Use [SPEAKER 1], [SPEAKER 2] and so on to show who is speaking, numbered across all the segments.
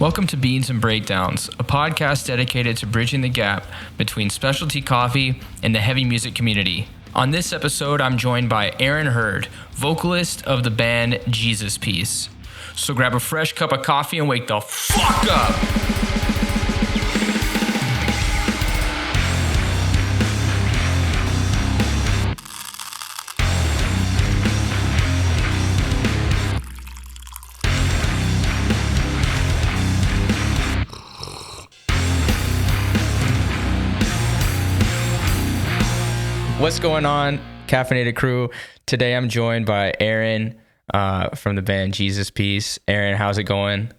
[SPEAKER 1] Welcome to Beans and Breakdowns, a podcast dedicated to bridging the gap between specialty coffee and the heavy music community. On this episode, I'm joined by Aaron Hurd, vocalist of the band Jesus Piece. So grab a fresh cup of coffee and wake the fuck up! What's going on, Caffeinated crew? Today I'm joined by Aaron from the band Jesus Piece. Aaron, how's it going?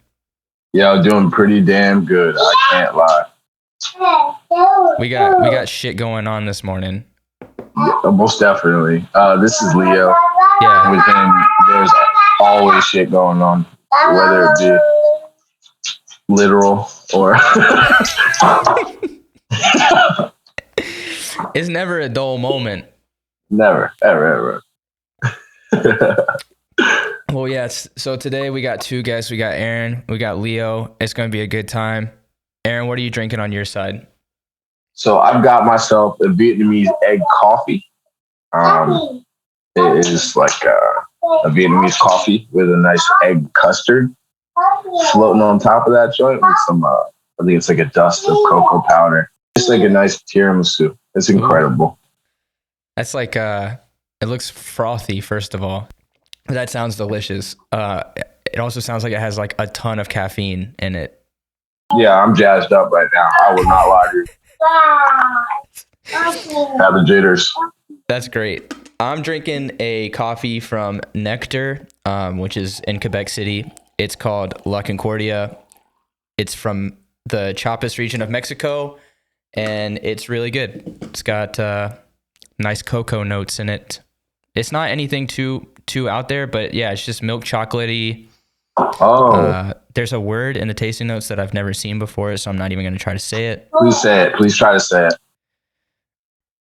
[SPEAKER 2] Yeah, doing pretty damn good. I can't lie.
[SPEAKER 1] We got shit going on this morning.
[SPEAKER 2] Yeah, most definitely. This is Leo.
[SPEAKER 1] Yeah.
[SPEAKER 2] With him, there's always shit going on, whether it be literal or.
[SPEAKER 1] It's never a dull moment.
[SPEAKER 2] Never, ever.
[SPEAKER 1] Well, yes. So today we got two guests. We got Aaron. We got Leo. It's going to be a good time. Aaron, what are you drinking on your side?
[SPEAKER 2] So I've got myself a Vietnamese egg coffee. It is like a Vietnamese coffee with a nice egg custard floating on top of that joint with some, I think it's like a dust of cocoa powder. It's like a nice tiramisu. It's incredible.
[SPEAKER 1] That's like, it looks frothy, first of all. That sounds delicious. It also sounds like it has like a ton of caffeine in it.
[SPEAKER 2] Yeah, I'm jazzed up right now. I would not lie to you. Have the jitters.
[SPEAKER 1] That's great. I'm drinking a coffee from Nektar, which is in Quebec City. It's called La Concordia. It's from the Chiapas region of Mexico, and it's really good. It's got nice cocoa notes in it. It's not anything too out there, but yeah, it's just milk chocolatey.
[SPEAKER 2] Oh.
[SPEAKER 1] There's a word in the tasting notes that I've never seen before, so I'm not even going to try to say it.
[SPEAKER 2] Please say it. Please try to say it.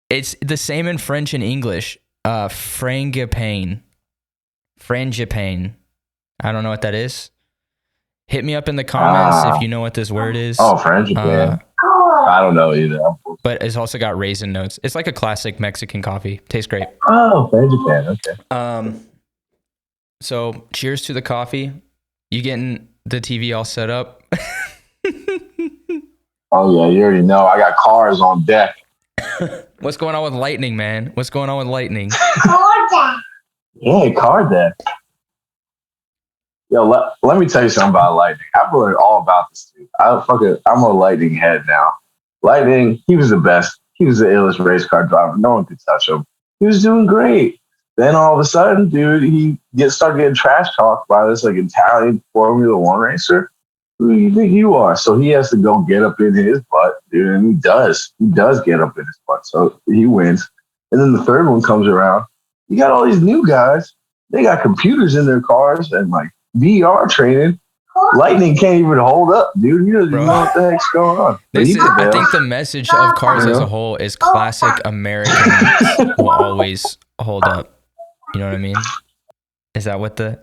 [SPEAKER 1] It's the same in French and English. Frangipane. Frangipane. I don't know what that is. Hit me up in the comments if you know what this word is.
[SPEAKER 2] Oh, frangipane. I don't know either.
[SPEAKER 1] But it's also got raisin notes. It's like a classic Mexican coffee. Tastes great.
[SPEAKER 2] Oh, frangipane. Okay.
[SPEAKER 1] So cheers to the coffee. You getting the TV all set up?
[SPEAKER 2] Oh yeah, you already know. I got cars on deck.
[SPEAKER 1] What's going on with lightning, man? What's going on with lightning?
[SPEAKER 2] Yeah, car deck. Yo, let me tell you something about Lightning. I've learned all about this dude. I'm a Lightning head now. Lightning, he was the best. He was the illest race car driver. No one could touch him. He was doing great. Then all of a sudden, dude, he started getting trash talked by this like Italian Formula One racer. Who do you think you are? So he has to go get up in his butt, dude, and he does. He does get up in his butt. So he wins. And then the third one comes around. You got all these new guys. They got computers in their cars and like VR training. Lightning can't even hold up, dude. You don't even know what the heck's going on.
[SPEAKER 1] I think the message of cars as a whole is classic Americans will always hold up. You know what I mean? Is that what the...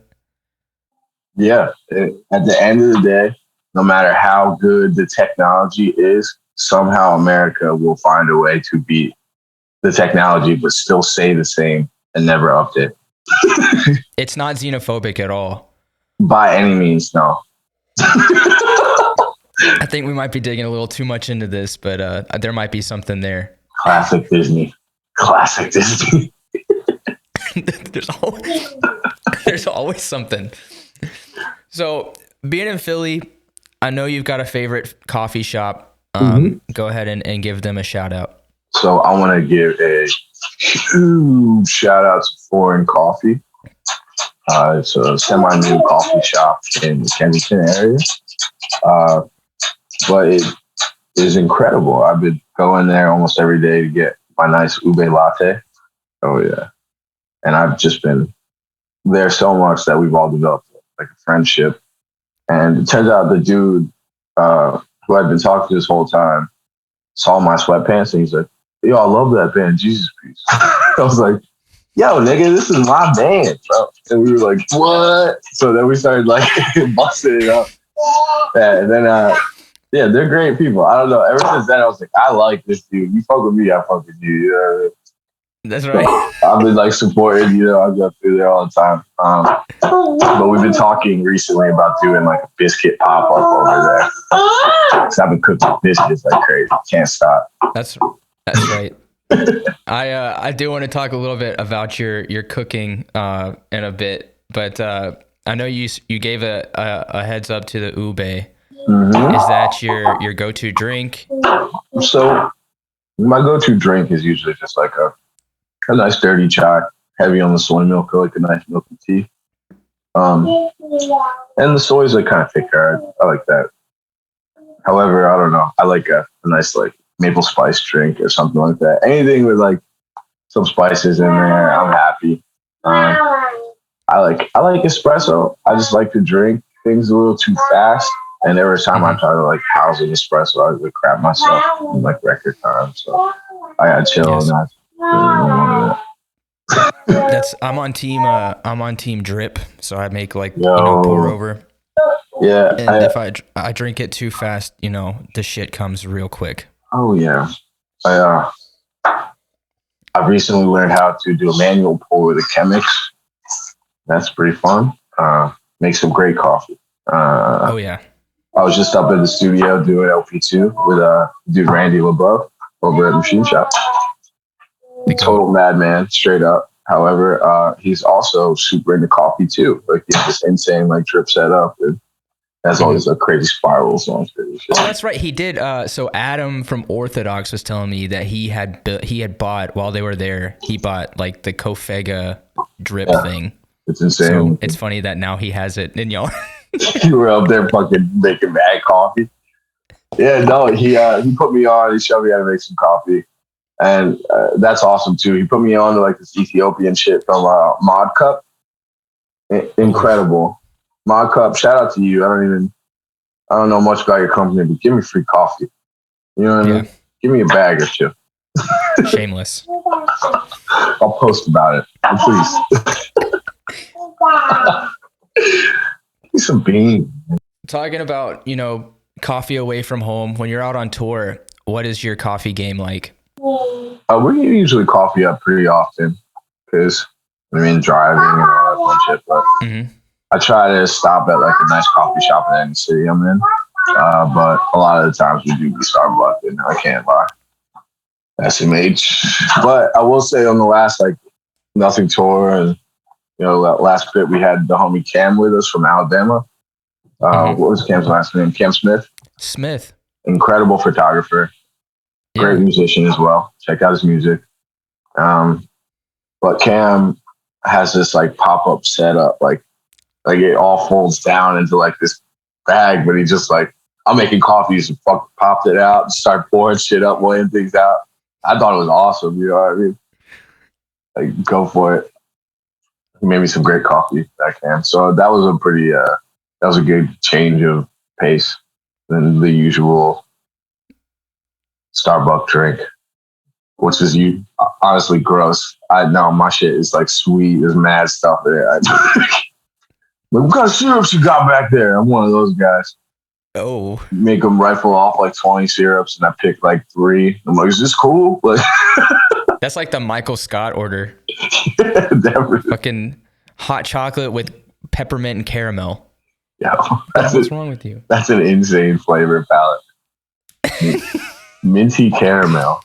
[SPEAKER 2] Yeah. At the end of the day, no matter how good the technology is, somehow America will find a way to beat the technology, but still stay the same and never update.
[SPEAKER 1] It's not xenophobic at all.
[SPEAKER 2] By any means, no.
[SPEAKER 1] I think we might be digging a little too much into this, but there might be something there.
[SPEAKER 2] Classic Disney.
[SPEAKER 1] There's always something. So, being in Philly, I know you've got a favorite coffee shop. Go ahead and give them a shout out.
[SPEAKER 2] So, I want to give a huge shout out to Forin Coffee. It's a semi-new coffee shop in the Kensington area. But it is incredible. I've been going there almost every day to get my nice ube latte. Oh, yeah. And I've just been there so much that we've all developed like a friendship. And it turns out the dude who I'd been talking to this whole time saw my sweatpants and he's like, yo, I love that band, Jesus Piece. I was like, yo, nigga, this is my band, bro. And we were like, what? So then we started like busting it up. Yeah, and then yeah, they're great people. I don't know. Ever since then, I was like, I like this dude. You fuck with me, I fuck with you. You know what I mean?
[SPEAKER 1] That's right.
[SPEAKER 2] I've been like supporting, you know, I go through there all the time. But we've been talking recently about doing like a biscuit pop up over there. Cause I've been cooking biscuits like crazy. Can't stop.
[SPEAKER 1] That's right. I do want to talk a little bit about your cooking in a bit, but I know you gave a heads up to the ube.
[SPEAKER 2] Mm-hmm.
[SPEAKER 1] Is that your go-to drink?
[SPEAKER 2] So my go-to drink is usually just like a nice dirty chai, heavy on the soy milk, or like a nice milky tea. And the soy is like kind of thicker. I like that. However, I don't know. I like a nice like maple spice drink or something like that. Anything with like some spices in there, I'm happy. I like espresso. I just like to drink things a little too fast. And every time I try to like house an espresso, I would crap myself in like record time. So I gotta chill on that.
[SPEAKER 1] I'm on team drip, so I make like pour over.
[SPEAKER 2] Yeah,
[SPEAKER 1] and if I drink it too fast, the shit comes real quick.
[SPEAKER 2] Oh yeah, I recently learned how to do a manual pour with a Chemex. That's pretty fun. Make some great coffee.
[SPEAKER 1] Oh yeah.
[SPEAKER 2] I was just up in the studio doing LP2 with dude Randy LeBeau over at Machine Shop. Total madman, straight up. However, he's also super into coffee too. Like he has this insane like drip setup, and has all these like crazy spirals on it.
[SPEAKER 1] Oh, that's right. He did. So Adam from Orthodox was telling me that he had bought while they were there. He bought like the Kofega drip thing.
[SPEAKER 2] It's insane.
[SPEAKER 1] So it's funny that now he has it in y'all.
[SPEAKER 2] You were up there fucking making mad coffee. Yeah, no, he put me on. He showed me how to make some coffee. And that's awesome too. He put me on to like this Ethiopian shit from Mod Cup. Incredible. Mod Cup, shout out to you. I don't know much about your company, but give me free coffee. You know what I mean? Give me a bag or two.
[SPEAKER 1] Shameless.
[SPEAKER 2] I'll post about it. Please. Give me some beans.
[SPEAKER 1] Talking about, coffee away from home. When you're out on tour, what is your coffee game like?
[SPEAKER 2] We usually coffee up pretty often because driving and all that fun shit. But I try to stop at like a nice coffee shop in any city I'm in. But a lot of the times we do Starbucks, and I can't lie. SMH. But I will say on the last like Nothing tour, and that last bit we had the homie Cam with us from Alabama. What was Cam's last name? Cam Smith.
[SPEAKER 1] Smith.
[SPEAKER 2] Incredible photographer. Great musician as well. Check out his music. But Cam has this like pop-up setup, like it all folds down into like this bag, but he just like, I'm making coffees and fucking popped it out and start pouring shit up, weighing things out. I thought it was awesome, you know what I mean? Like, go for it. He made me some great coffee, that Cam. So that was a good change of pace than the usual Starbucks drink, which is honestly gross. I know my shit is like sweet. There's mad stuff there. What kind of syrups you got back there? I'm one of those guys.
[SPEAKER 1] Oh,
[SPEAKER 2] make them rifle off like 20 syrups, and I pick like 3. I'm like, is this cool? Like,
[SPEAKER 1] that's like the Michael Scott order.
[SPEAKER 2] Yeah, definitely.
[SPEAKER 1] Fucking hot chocolate with peppermint and caramel.
[SPEAKER 2] Yeah,
[SPEAKER 1] what's wrong with you?
[SPEAKER 2] That's an insane flavor palette. Minty caramel.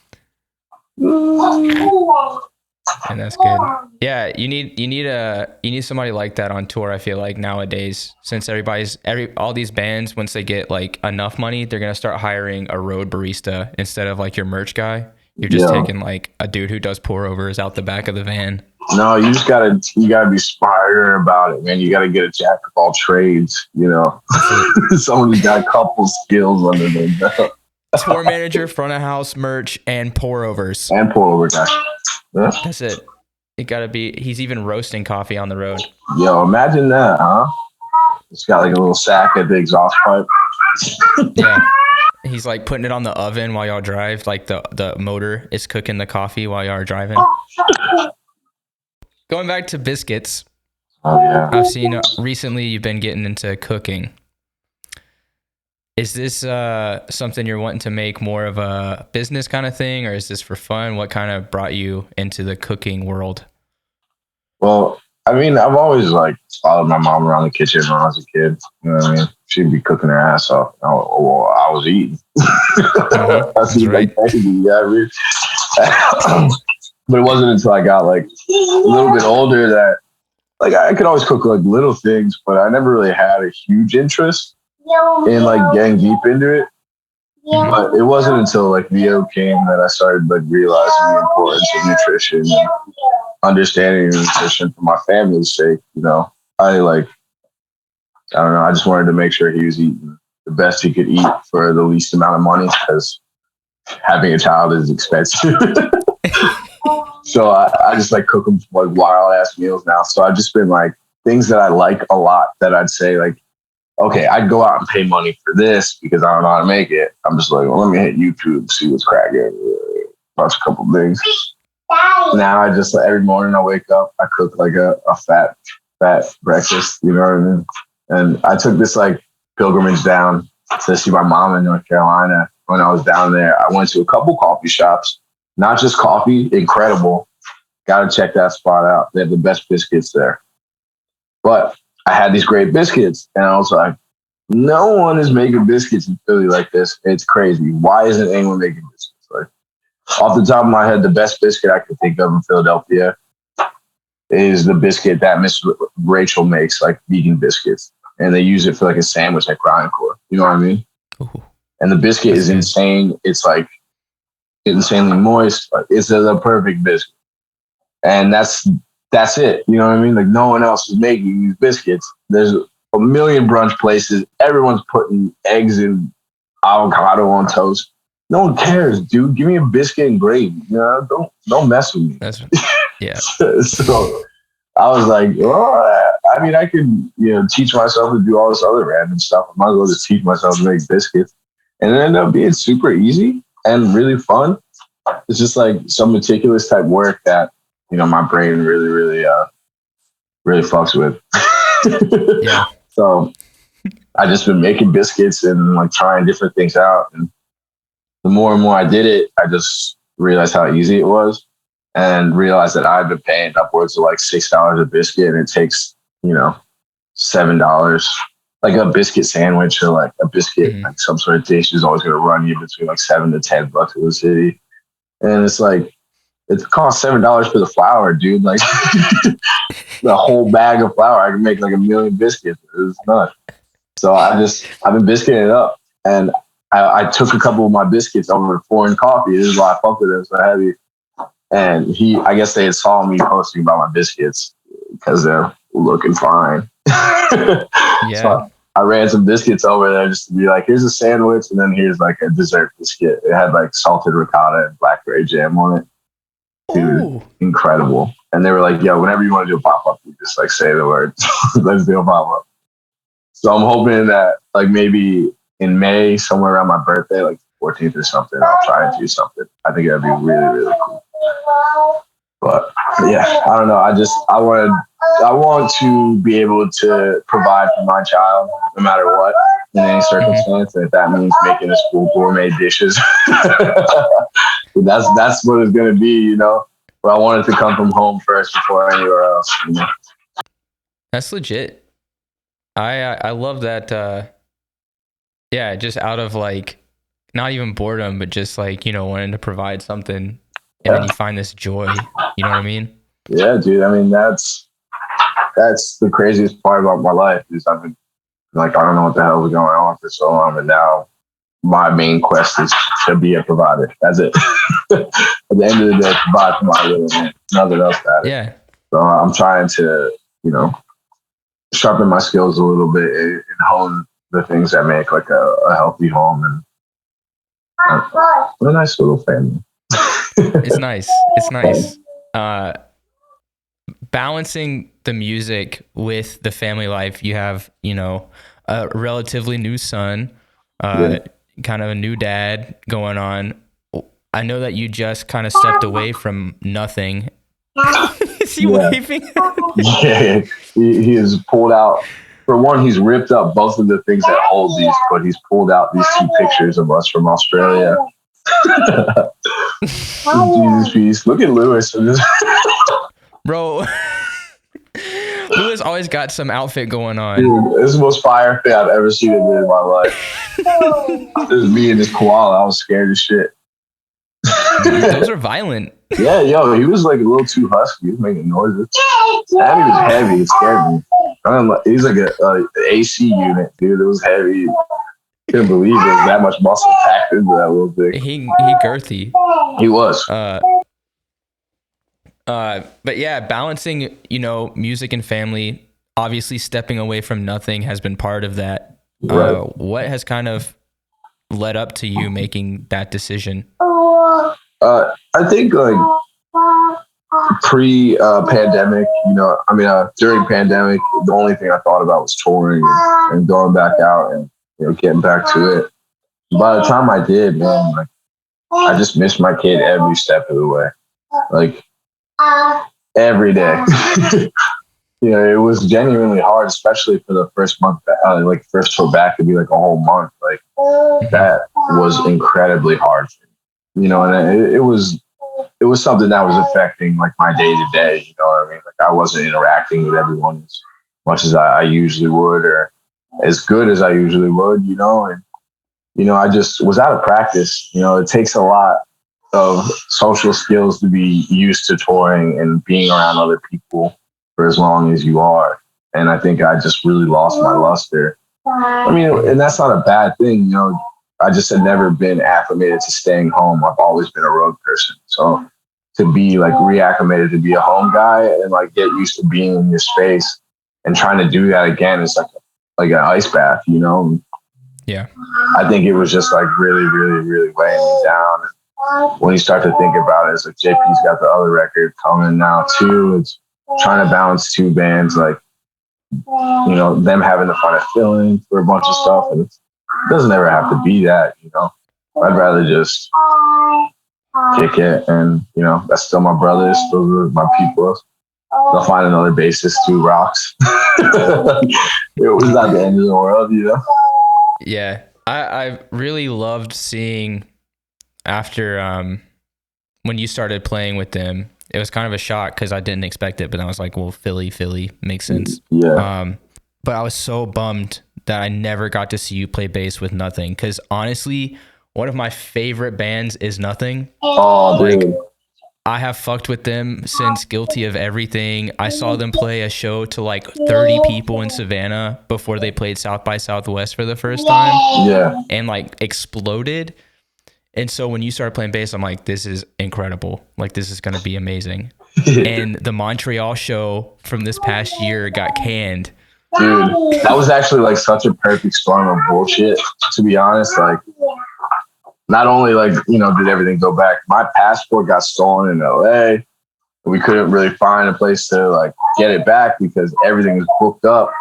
[SPEAKER 1] And that's good. Yeah, you need somebody like that on tour. I feel like nowadays, since all these bands, once they get like enough money, they're gonna start hiring a road barista instead of like your merch guy. You're just taking like a dude who does pour overs out the back of the van. No,
[SPEAKER 2] you gotta be smarter about it, man. You gotta get a jack of all trades. Someone who's got a couple skills under their belt.
[SPEAKER 1] Tour manager, front of house, merch, and pour overs.
[SPEAKER 2] And pour over guy. Yeah.
[SPEAKER 1] That's it. It gotta be. He's even roasting coffee on the road.
[SPEAKER 2] Yo, imagine that, huh? It's got like a little sack at the exhaust pipe.
[SPEAKER 1] Yeah. He's like putting it on the oven while y'all drive. Like the motor is cooking the coffee while y'all are driving. Going back to biscuits.
[SPEAKER 2] Oh yeah.
[SPEAKER 1] I've seen recently you've been getting into cooking. Is this something you're wanting to make more of a business kind of thing, or is this for fun? What kind of brought you into the cooking world?
[SPEAKER 2] Well, I mean, I've always like followed my mom around the kitchen when I was a kid. You know what I mean? She'd be cooking her ass off. I was eating.
[SPEAKER 1] Mm-hmm.
[SPEAKER 2] That's
[SPEAKER 1] right.
[SPEAKER 2] like, yeah, I mean. But it wasn't until I got like a little bit older that like I could always cook like little things, but I never really had a huge interest in like getting deep into it. But it wasn't until like Leo came that I started like realizing the importance of nutrition and understanding nutrition for my family's sake. You know, I don't know. I just wanted to make sure he was eating the best he could eat for the least amount of money because having a child is expensive. So I just like cook them like wild ass meals now. So I've just been like things that I like a lot that I'd say like, okay, I'd go out and pay money for this because I don't know how to make it. I'm just like, well, let me hit YouTube, see what's cracking, watch a couple things. Now I just every morning I wake up, I cook like a fat breakfast, you know what I mean? And I took this like pilgrimage down to see my mom in North Carolina. When I was down there, I went to a couple coffee shops, not just coffee, incredible. Got to check that spot out. They have the best biscuits there. But I had these great biscuits, and I was like, no one is making biscuits in Philly like this. It's crazy. Why isn't anyone making biscuits? Like, off the top of my head, the best biscuit I could think of in Philadelphia is the biscuit that Miss Rachel makes, like vegan biscuits. And they use it for like a sandwich at Grindcore. You know what I mean?
[SPEAKER 1] Ooh.
[SPEAKER 2] And the biscuit is insane. It's like insanely moist. Like, it's the perfect biscuit. And that's it. You know what I mean? Like no one else is making these biscuits. There's a million brunch places. Everyone's putting eggs and avocado on toast. No one cares, dude. Give me a biscuit and gravy. You know, don't mess with me.
[SPEAKER 1] Yeah.
[SPEAKER 2] So I was like, well, I mean, I can, teach myself to do all this other random stuff. I might as well just teach myself to make biscuits. And it ended up being super easy and really fun. It's just like some meticulous type work that, my brain really, really, really fucks with.
[SPEAKER 1] Yeah.
[SPEAKER 2] So I just been making biscuits and like trying different things out. And the more and more I did it, I just realized how easy it was and realized that I've been paying upwards of like $6 a biscuit, and it takes, $7. Like a biscuit sandwich or like a biscuit, like some sort of dish is always going to run you between like $7 to $10 in the city. And it's like, it costs $7 for the flour, dude. Like the whole bag of flour, I can make like 1 million biscuits. It's nuts. So I've been biscuiting it up, and I took a couple of my biscuits over to Forin Coffee. This is why I fuck with him so heavy. And I guess they had saw me posting about my biscuits because they're looking fine.
[SPEAKER 1] Yeah.
[SPEAKER 2] So I ran some biscuits over there just to be like, here's a sandwich, and then here's like a dessert biscuit. It had like salted ricotta and blackberry jam on it. Dude, ooh. Incredible. And they were like, yo, whenever you want to do a pop-up, you just like say the word. Let's do a pop-up. So I'm hoping that like maybe in May, somewhere around my birthday, like 14th or something, I'll try and do something. I think that'd be really, really cool. But yeah, I don't know. I want to be able to provide for my child no matter what, in any circumstance. And if that means making a school gourmet dishes, that's what it's going to be, But I want it to come from home first before anywhere else.
[SPEAKER 1] That's legit. I love that. Yeah, just out of like, not even boredom, but just like, wanting to provide something, and then you find this joy. You know what I mean?
[SPEAKER 2] Yeah, dude. I mean, that's the craziest part about my life is I've been like, I don't know what the hell was going on for so long, and now my main quest is to be a provider. That's it. At the end of the day, provide for my little man. Nothing else matters.
[SPEAKER 1] Yeah.
[SPEAKER 2] So I'm trying to, sharpen my skills a little bit and hone the things that make like a healthy home and a nice little family.
[SPEAKER 1] It's nice. It's nice. Balancing the music with the family life. You have, a relatively new son, kind of a new dad going on. I know that you just kind of stepped away from nothing. Is he waving?
[SPEAKER 2] Yeah, he is pulled out For one, he's ripped up both of the things that hold these, but he's pulled out these 2 pictures of us from Australia. Jesus peace. Look at Lewis.
[SPEAKER 1] Bro. Lewis always got some outfit going on.
[SPEAKER 2] Dude, this is the most fire fit I've ever seen him in my life. This is me and this koala. I was scared as shit.
[SPEAKER 1] Dude, those are violent.
[SPEAKER 2] Yeah, yo, he was like a little too husky. He was making noises. And he was heavy. It scared me. He's like a AC unit, dude. It was heavy. Couldn't believe there was that much muscle packed into that little thing.
[SPEAKER 1] He girthy.
[SPEAKER 2] He was.
[SPEAKER 1] But yeah, balancing, music and family, obviously stepping away from nothing has been part of that.
[SPEAKER 2] Right.
[SPEAKER 1] What has kind of led up to you making that decision?
[SPEAKER 2] I think like pre-pandemic, during pandemic, the only thing I thought about was touring and going back out and, getting back to it. By the time I did, man, like I just missed my kid every step of the way. Like every day. It was genuinely hard, especially for the first month, first tour back to be like a whole month. Like that was incredibly hard for me, and it was something that was affecting like my day to day. You know what I mean? Like I wasn't interacting with everyone as much as I usually would, or as good as I usually would, and I just was out of practice. It takes a lot of social skills to be used to touring and being around other people for as long as you are. And I think I just really lost my luster. And that's not a bad thing. I just had never been acclimated to staying home. I've always been a road person. So to be like reacclimated to be a home guy and like get used to being in your space and trying to do that again is like an ice bath,
[SPEAKER 1] Yeah.
[SPEAKER 2] I think it was just like really, really, really weighing me down. And when you start to think about it, it's like JP's got the other record coming now too. It's trying to balance 2 bands, like, them having to find a fill-in for a bunch of stuff. And it doesn't ever have to be that, I'd rather just kick it. And, that's still my brothers. Those are my people. They'll find another bassist who rocks. It was not the end of the world,
[SPEAKER 1] Yeah. I really loved seeing after when you started playing with them. It was kind of a shock because I didn't expect it, but I was like, well, Philly makes sense.
[SPEAKER 2] Yeah.
[SPEAKER 1] But I was so bummed that I never got to see you play bass with Nothing, because honestly, one of my favorite bands is Nothing.
[SPEAKER 2] Oh, dude.
[SPEAKER 1] I have fucked with them since Guilty of Everything. I saw them play a show to like 30 people in Savannah before they played South by Southwest for the first time.
[SPEAKER 2] Yeah.
[SPEAKER 1] And like exploded. And so when you started playing bass, I'm like, this is incredible. Like, this is going to be amazing. And the Montreal show from this past year got canned.
[SPEAKER 2] Dude, that was actually like such a perfect storm of bullshit, to be honest. Like, not only like, did everything go back, my passport got stolen in LA. We couldn't really find a place to like get it back because everything was booked up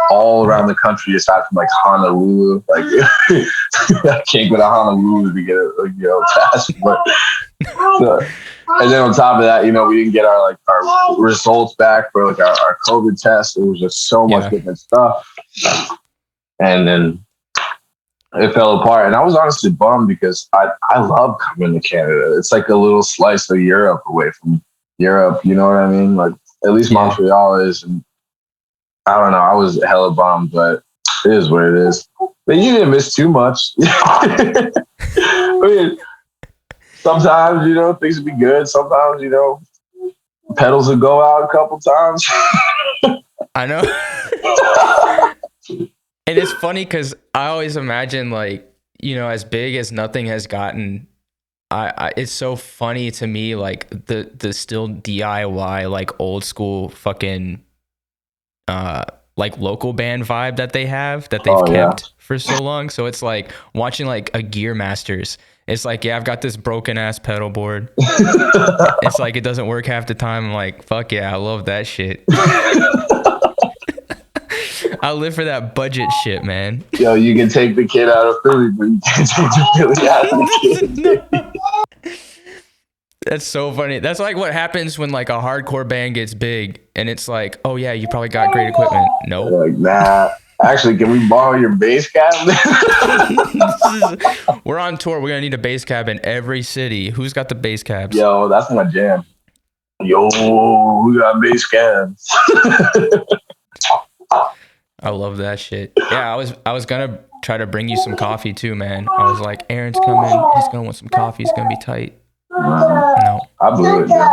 [SPEAKER 2] all around the country aside from like Honolulu. Like I can't go to Honolulu to get a passport. And then on top of that, we didn't get our results back for like our COVID test. It was just so much different stuff. And then it fell apart. And I was honestly bummed because I love coming to Canada. It's like a little slice of Europe away from Europe. You know what I mean? Like at least Montreal is. And I don't know. I was hella bummed, but it is what it is. But you didn't miss too much. I mean, sometimes, things would be good. Sometimes, pedals would go out a couple times.
[SPEAKER 1] I know. And it's funny because I always imagine like, as big as Nothing has gotten, I it's so funny to me, like the still DIY, like old school fucking like local band vibe that they have, that they've kept for so long. So it's like watching like a Gear Masters. It's like, I've got this broken ass pedal board. It's like, it doesn't work half the time. I'm like, fuck yeah, I love that shit. I live for that budget shit, man.
[SPEAKER 2] Yo, you can take the kid out of Philly, but you can't take the Philly out of the kid.
[SPEAKER 1] That's so funny. That's like what happens when like a hardcore band gets big and it's like, oh yeah, you probably got great equipment. Nope.
[SPEAKER 2] Like, nah. Actually, can we borrow your bass cabinet?
[SPEAKER 1] We're on tour. We're gonna need a bass cab in every city. Who's got the bass cabs?
[SPEAKER 2] Yo, that's my jam. Yo, we got bass cabs.
[SPEAKER 1] I love that shit. Yeah, I was gonna try to bring you some coffee too, man. I was like, Aaron's coming. He's gonna want some coffee. It's gonna be tight. No,
[SPEAKER 2] I blew it, man.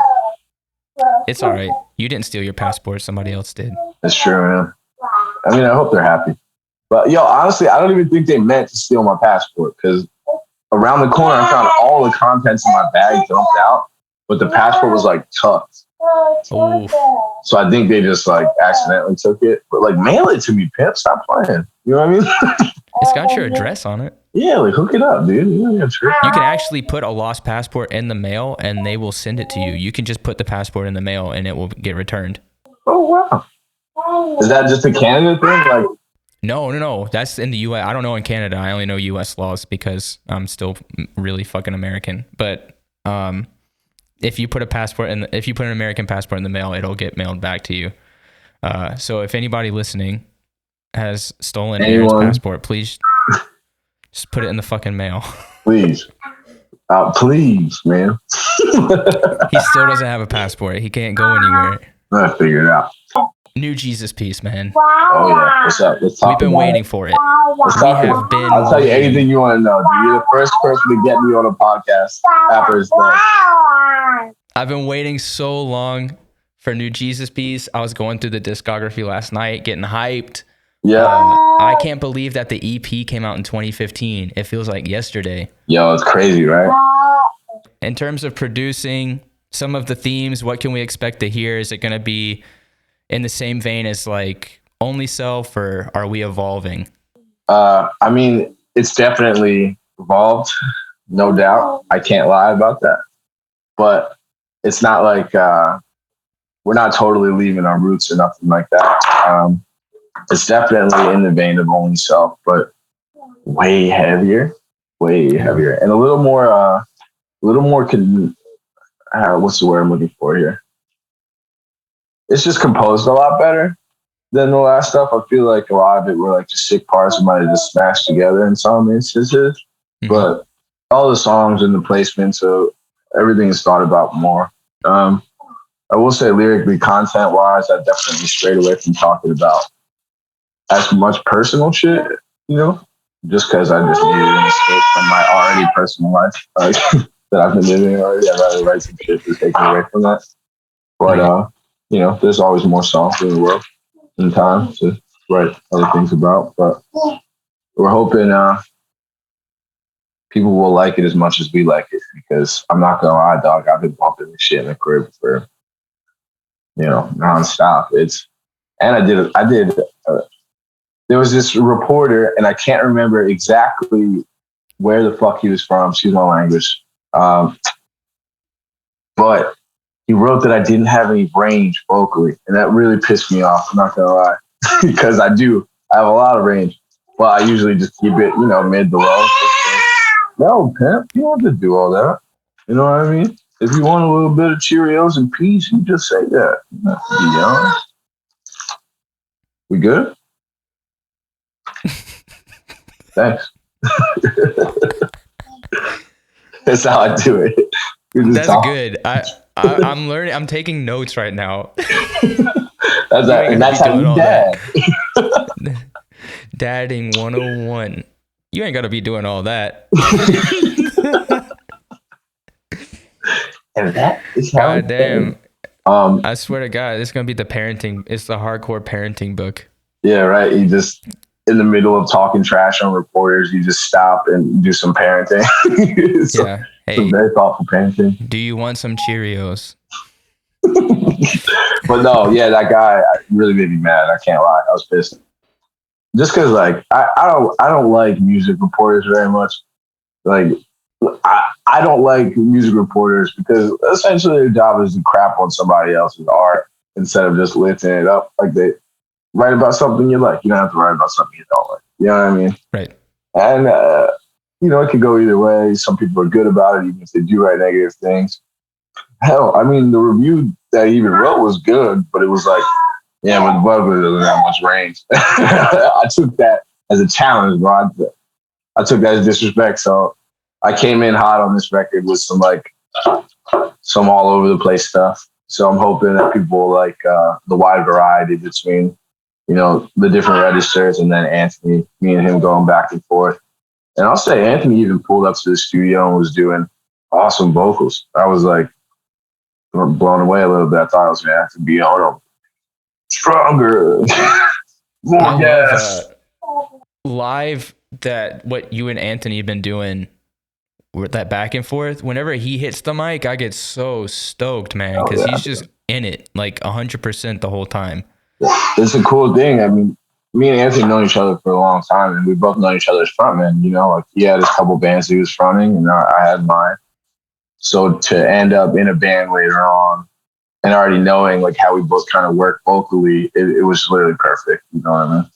[SPEAKER 1] it's all right. You didn't steal your passport. Somebody else did.
[SPEAKER 2] That's true, man. I mean, I hope they're happy. But yo, honestly, I don't even think they meant to steal my passport because around the corner, I found all the contents in my bag dumped out, but the passport was like tucked.
[SPEAKER 1] Oof.
[SPEAKER 2] So I think they just like accidentally took it. But like, mail it to me, pimp. Stop playing. You know what I mean?
[SPEAKER 1] It's got your address on it.
[SPEAKER 2] Yeah, like hook it up, dude. Yeah, sure.
[SPEAKER 1] You can actually put a lost passport in the mail and they will send it to you. You can just put the passport in the mail and it will get returned.
[SPEAKER 2] Oh wow. Is that just a Canada thing? Like,
[SPEAKER 1] no. That's in the U.S. I don't know in Canada. I only know U.S. laws because I'm still really fucking American. But if you put if you put an American passport in the mail, it'll get mailed back to you. So if anybody listening has stolen Aaron's passport, please just put it in the fucking mail.
[SPEAKER 2] Please, please, man.
[SPEAKER 1] He still doesn't have a passport. He can't go anywhere.
[SPEAKER 2] I figured it out.
[SPEAKER 1] New Jesus piece, man.
[SPEAKER 2] Oh yeah, what's up? Let's talk.
[SPEAKER 1] We've been waiting for it.
[SPEAKER 2] Let's talk about it. I'll tell you anything you want to know. Dude. You're the first person to get me on a podcast after it's done.
[SPEAKER 1] I've been waiting so long for New Jesus piece. I was going through the discography last night, getting hyped.
[SPEAKER 2] Yeah.
[SPEAKER 1] I can't believe that the EP came out in 2015. It feels like yesterday.
[SPEAKER 2] Yo, it's crazy, right?
[SPEAKER 1] In terms of producing some of the themes, what can we expect to hear? Is it going to be in the same vein as like Only Self, or are we evolving?
[SPEAKER 2] I mean, it's definitely evolved, no doubt. I can't lie about that. But it's not like we're not totally leaving our roots or nothing like that. It's definitely in the vein of Only Self, but way heavier, and a little more. What's the word I'm looking for here? It's just composed a lot better than the last stuff. I feel like a lot of it were like just sick parts we might have just smashed together in some instances. Mm-hmm. But all the songs and the placement, so everything is thought about more. I will say lyrically, content-wise, I definitely strayed away from talking about as much personal shit, you know, just because I just needed an escape from my already personal life that I've been living already. I'd rather write some shit to take me away from that. But, you know, there's always more songs in the world and time to write other things about. But we're hoping people will like it as much as we like it, because I'm not gonna lie, dog, I've been bumping this shit in the crib for, you know, nonstop. I did. There was this reporter, and I can't remember exactly where the fuck he was from. Excuse my language. But he wrote that I didn't have any range vocally, and that really pissed me off. I'm not gonna lie, because I have a lot of range, but I usually just keep it, you know, mid to low. No, pimp, you don't have to do all that. You know what I mean? If you want a little bit of Cheerios and peace, you just say that. You don't have to be young. We good? Thanks. That's how I do it.
[SPEAKER 1] That's good. I'm learning. I'm taking notes right now.
[SPEAKER 2] That's how you dad.
[SPEAKER 1] Dadding 101. You ain't got to be doing all that.
[SPEAKER 2] And that is how.
[SPEAKER 1] God damn. I swear to God, it's gonna be the parenting. It's the hardcore parenting book.
[SPEAKER 2] Yeah, right. You just in the middle of talking trash on reporters, you just stop and do some parenting.
[SPEAKER 1] Yeah. Hey,
[SPEAKER 2] some very thoughtful parenting.
[SPEAKER 1] Do you want some Cheerios?
[SPEAKER 2] But no, yeah, that guy really made me mad. I can't lie. I was pissed. Just because, like, I don't like music reporters very much. Like, I don't like music reporters because essentially their job is to crap on somebody else's art instead of just lifting it up. Like, they write about something you like. You don't have to write about something you don't like. You know what I mean?
[SPEAKER 1] Right.
[SPEAKER 2] And, you know, it could go either way. Some people are good about it, even if they do write negative things. hell, I mean, the review that he even wrote was good, but it was like, yeah, but the vocalist doesn't have much range. I took that as a challenge, bro. I took that as disrespect. So I came in hot on this record with some all over the place stuff. So I'm hoping that people like the wide variety between, the different registers, and then Anthony, me and him going back and forth. And I'll say Anthony even pulled up to the studio and was doing awesome vocals. I was like blown away a little bit. I thought I was going to have to be on him stronger, more gas.
[SPEAKER 1] Live, that what you and Anthony have been doing, with that back and forth, whenever he hits the mic, I get so stoked, man, because he's just in it like 100% the whole time.
[SPEAKER 2] It's a cool thing. I mean, me and Anthony know each other for a long time, and we both know each other's frontmen. Like he had his couple bands he was fronting, and I had mine. So to end up in a band later on, and already knowing like how we both kind of work vocally, it was literally perfect. You know what I mean?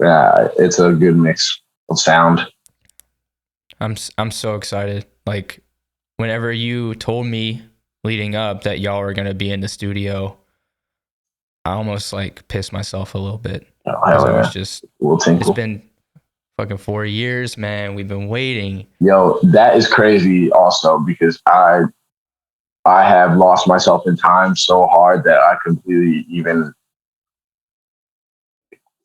[SPEAKER 2] Yeah, it's a good mix of sound.
[SPEAKER 1] I'm so excited. Like, whenever you told me leading up that y'all were gonna be in the studio, I almost like pissed myself a little bit. It's been fucking 4 years, man. We've been waiting.
[SPEAKER 2] Yo, that is crazy also, because I have lost myself in time so hard that I completely even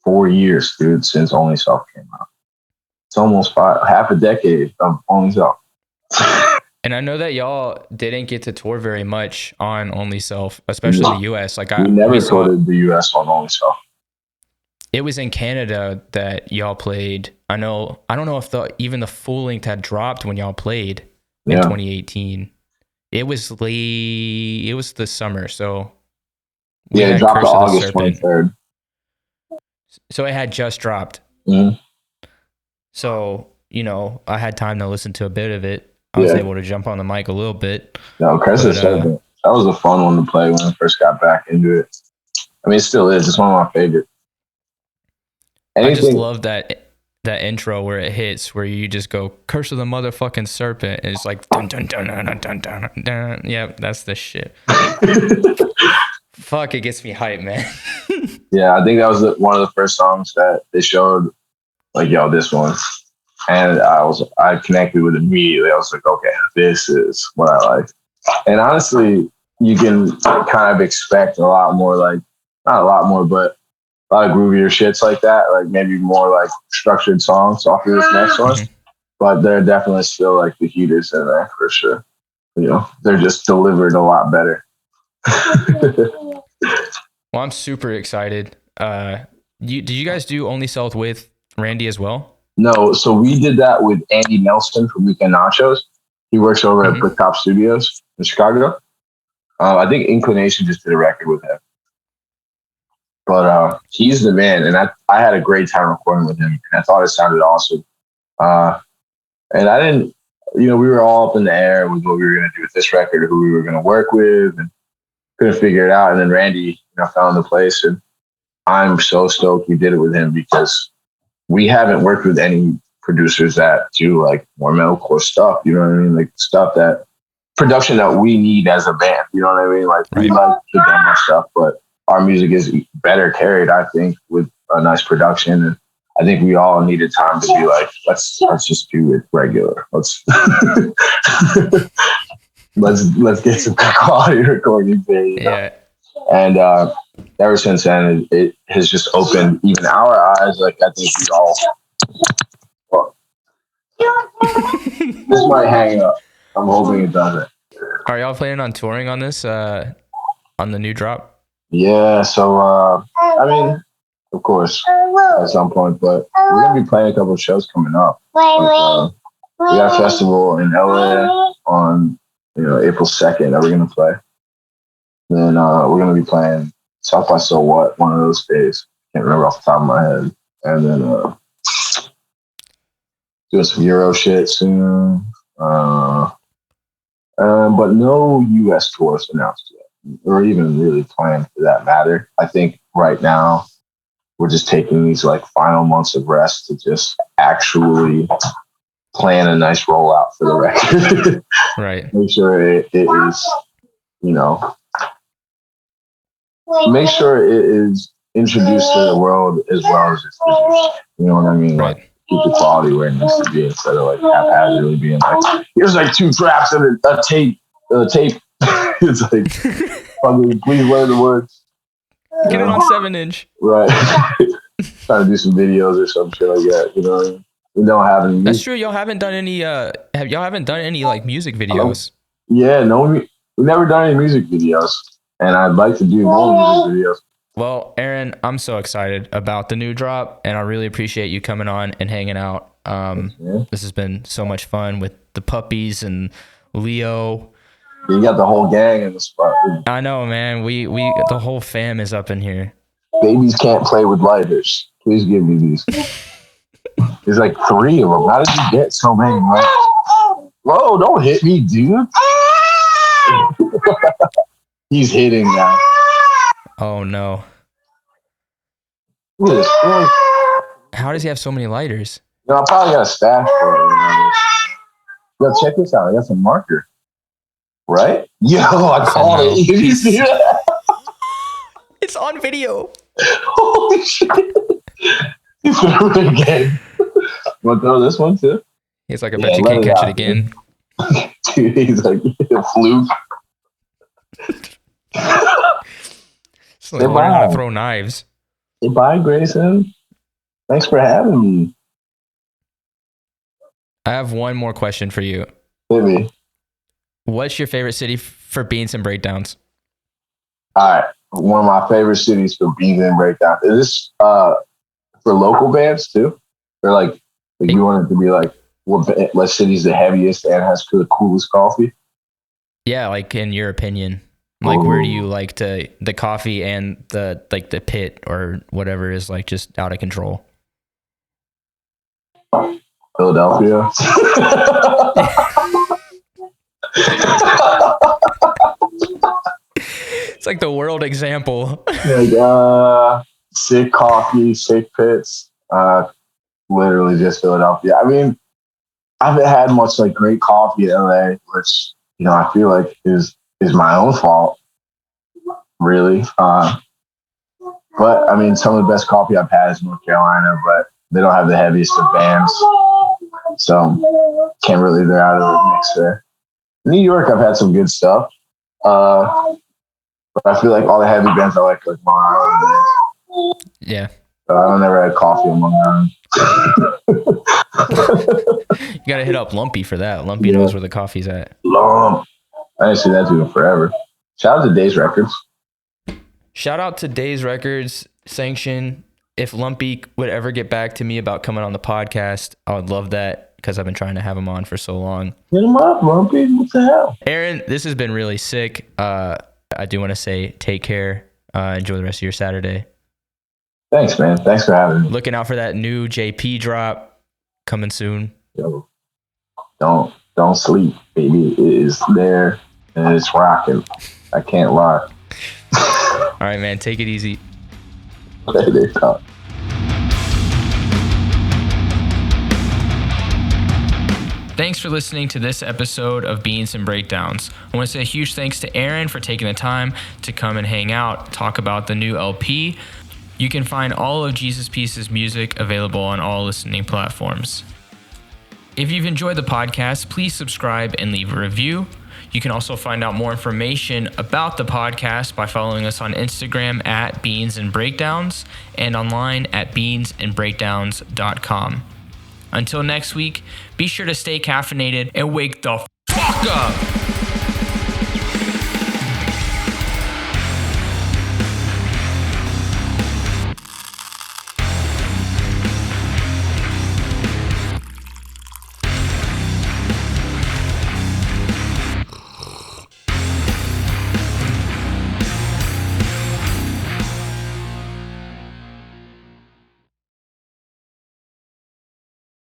[SPEAKER 2] 4 years, dude, since Only Self came out. It's almost half a decade of Only Self.
[SPEAKER 1] And I know that y'all didn't get to tour very much on Only Self, especially the US. Like
[SPEAKER 2] we never toured the US on Only Self.
[SPEAKER 1] It was in Canada that y'all played. I don't know if even the full length had dropped when y'all played in 2018. It was the summer, so
[SPEAKER 2] it dropped August 23rd.
[SPEAKER 1] So it had just dropped.
[SPEAKER 2] Mm-hmm.
[SPEAKER 1] So, I had time to listen to a bit of it. I was able to jump on the mic a little bit.
[SPEAKER 2] No, Cressa said that was a fun one to play when I first got back into it. I mean, it still is. It's one of my favorites.
[SPEAKER 1] I just love that intro where it hits, where you just go, "Curse of the motherfucking serpent." And it's like, dun, dun, dun, dun, dun, dun, dun, dun. Yeah, that's the shit. Fuck, it gets me hyped, man.
[SPEAKER 2] Yeah, I think that was one of the first songs that they showed, like, yo, this one. And I connected with it immediately. I was like, okay, this is what I like. And honestly, you can kind of expect a lot more, like, not a lot more, but a lot of groovier shits like that, like maybe more like structured songs off of this next one. But they're definitely still like the heaters in there for sure. They're just delivered a lot better.
[SPEAKER 1] Well, I'm super excited. Did you guys do Only Self with Randy as well?
[SPEAKER 2] No, so we did that with Andy Nelson from Weekend Nachos. He works over at Bricktop Studios in Chicago. I think Inclination just did a record with him. But he's the man, and I had a great time recording with him, and I thought it sounded awesome. And I didn't, we were all up in the air with what we were going to do with this record, or who we were going to work with, and couldn't figure it out. And then Randy, found the place, and I'm so stoked we did it with him, because we haven't worked with any producers that do like more metalcore stuff. You know what I mean? Like production that we need as a band. You know what I mean? Like we like the demo stuff, but our music is better carried, I think, with a nice production. And I think we all needed time to be like, let's just do it regular. Let's get some quality recording there.
[SPEAKER 1] Yeah.
[SPEAKER 2] And ever since then, it has just opened even our eyes. Like, I think we all. Well, this might hang up. I'm hoping it doesn't.
[SPEAKER 1] Are y'all planning on touring on this? On the new drop?
[SPEAKER 2] Yeah. So, I mean, of course, at some point, but we're gonna be playing a couple of shows coming up. Like, we got a festival in LA on April 2nd that we're gonna play. Then we're gonna be playing South by So What one of those days. Can't remember off the top of my head. And then doing some Euro shit soon. But no US tours announced yet, or even really planned for that matter. I think right now we're just taking these like final months of rest to just actually plan a nice rollout for the record.
[SPEAKER 1] Right.
[SPEAKER 2] Make sure it is, you know, make sure it is introduced to the world as well as it's produced. You know what I mean?
[SPEAKER 1] Right.
[SPEAKER 2] Like, keep the quality where it needs to be instead of like haphazardly being like, here's like 2 tracks and a tape. It's like, fucking, please learn the words.
[SPEAKER 1] Get it on 7-inch.
[SPEAKER 2] Right. Trying to do some videos or some shit like that. You know what I mean? We don't have any.
[SPEAKER 1] That's true. Y'all haven't done any. Y'all haven't done any like music videos.
[SPEAKER 2] Yeah, no, we never done any music videos, and I'd like to do more music videos.
[SPEAKER 1] Well, Aaron, I'm so excited about the new drop, and I really appreciate you coming on and hanging out. This has been so much fun with the puppies and Leo.
[SPEAKER 2] You got the whole gang in the spot.
[SPEAKER 1] I know, man. We the whole fam is up in here.
[SPEAKER 2] Babies can't play with lighters. Please give me these. There's like 3 of them. How did you get so many? Right? Whoa, don't hit me, dude. He's hitting now.
[SPEAKER 1] Oh, no.
[SPEAKER 2] Look at this.
[SPEAKER 1] How does he have so many lighters?
[SPEAKER 2] No, I probably got a stash for it. Yo, check this out. I got some marker. Right? Yo, I caught it. You see that?
[SPEAKER 1] It's on video.
[SPEAKER 2] Holy shit. He threw it again. Want to throw this one too?
[SPEAKER 1] He's like, I bet you can't catch it again.
[SPEAKER 2] Dude, he's like, a fluke.
[SPEAKER 1] So they learn how to throw knives.
[SPEAKER 2] Goodbye, Grayson. Thanks for having me.
[SPEAKER 1] I have one more question for you.
[SPEAKER 2] Hit me.
[SPEAKER 1] What's your favorite city for beans and breakdowns?
[SPEAKER 2] All right. One of my favorite cities for beans and breakdown. Is this for local bands too? Or like you want it to be like what city's the heaviest and has the coolest coffee?
[SPEAKER 1] Yeah, like in your opinion. Like where do you like the coffee and the pit or whatever is like just out of control?
[SPEAKER 2] Philadelphia.
[SPEAKER 1] It's like the world example.
[SPEAKER 2] Like, sick coffee, sick pits. Literally just Philadelphia. I mean, I haven't had much like great coffee in LA, which I feel like is my own fault, really. But I mean, some of the best coffee I've had is North Carolina, but they don't have the heaviest of bands, so can't really they're out of the mix there. New York, I've had some good stuff. But I feel like all the heavy bands I like Long Island.
[SPEAKER 1] Yeah.
[SPEAKER 2] I never had coffee on Long Island.
[SPEAKER 1] You gotta hit up Lumpy for that. Lumpy knows where the coffee's at.
[SPEAKER 2] Lump. I didn't see that dude in forever. Shout out to Days Records.
[SPEAKER 1] Shout out to Days Records, Sanction. If Lumpy would ever get back to me about coming on the podcast, I would love that because I've been trying to have him on for so long.
[SPEAKER 2] Hit him up, Lumpy. What the hell?
[SPEAKER 1] Aaron, this has been really sick. I do want to say take care. Enjoy the rest of your Saturday.
[SPEAKER 2] Thanks, man. Thanks for having me.
[SPEAKER 1] Looking out for that new JP drop coming soon.
[SPEAKER 2] Yo, don't sleep, baby. It is there and it's rocking. I can't lie.
[SPEAKER 1] All right, man. Take it easy.
[SPEAKER 2] They talk.
[SPEAKER 1] Thanks for listening to this episode of Beans and Breakdowns. I want to say a huge thanks to Aaron for taking the time to come and hang out, talk about the new LP. You can find all of Jesus Piece's music available on all listening platforms. If you've enjoyed the podcast, please subscribe and leave a review. You can also find out more information about the podcast by following us on Instagram at Beans and Breakdowns and online at beansandbreakdowns.com. Until next week, be sure to stay caffeinated and wake the fuck up!